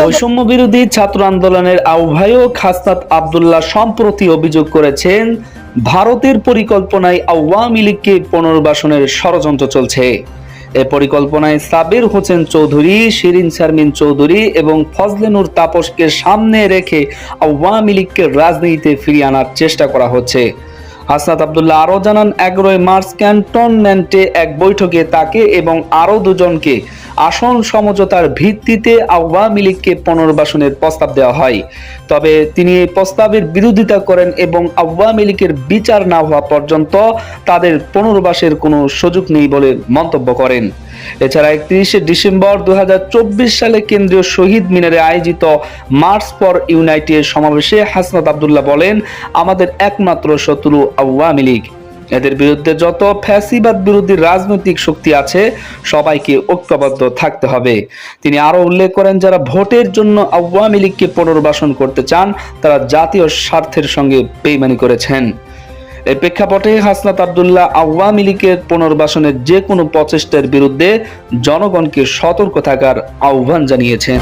বৈষম্য বিরোধী ছাত্র আন্দোলনের আহ্বায়ক হাসনাত আব্দুল্লাহ সম্প্রতি অভিযোগ করেছেন, ভারতের পরিকল্পনায় আওয়ামী লীগকে পুনর্বাসনের ষড়যন্ত্র চলছে। এ পরিকল্পনায় সাবির হোসেন চৌধুরী, শিরিন শারমিন চৌধুরী এবং ফজলে নূর তাপসকে সামনে রেখে আওয়ামী লীগকে রাজনীতিতে ফিরিয়ে আনার চেষ্টা করা হচ্ছে। হাসনাত আব্দুল্লাহ আরো জানান, 11 মার্চ ক্যান্টনমেন্টে এক বৈঠকে তাকে এবং আরো দুজনকে আসন সমঝোতার ভিত্তিতে আওয়ামী লীগকে পুনর্বাসনের প্রস্তাব দেওয়া হয়। তবে তিনি এই প্রস্তাবের বিরোধিতা করেন এবং আওয়ামী লীগের বিচার না হওয়া পর্যন্ত তাদের পুনর্বাসের কোনো সুযোগ নেই বলে মন্তব্য করেন। এছাড়া 31শে ডিসেম্বর 2024 সালে কেন্দ্রীয় শহীদ মিনারে আয়োজিত মার্চ ফর ইউনাইটেড সমাবেশে হাসনাত আব্দুল্লাহ বলেন, আমাদের একমাত্র শত্রু আওয়ামী লীগ। এদের বিরুদ্ধে যত ফ্যাসিবাদ বিরোধী রাজনৈতিক শক্তি আছে সবাইকে ঐক্যবদ্ধ থাকতে হবে। তিনি আরো উল্লেখ করেন, যারা ভোটের জন্য আওয়ামী লীগকে পুনর্বাসন করতে চান তারা জাতীয় স্বার্থের সঙ্গে বেইমানি করেছেন। এই প্রেক্ষাপটে হাসনাত আব্দুল্লাহ আওয়ামী লীগের পুনর্বাসনের যে কোনো প্রচেষ্টার বিরুদ্ধে জনগণকে সতর্ক থাকার আহ্বান জানিয়েছেন।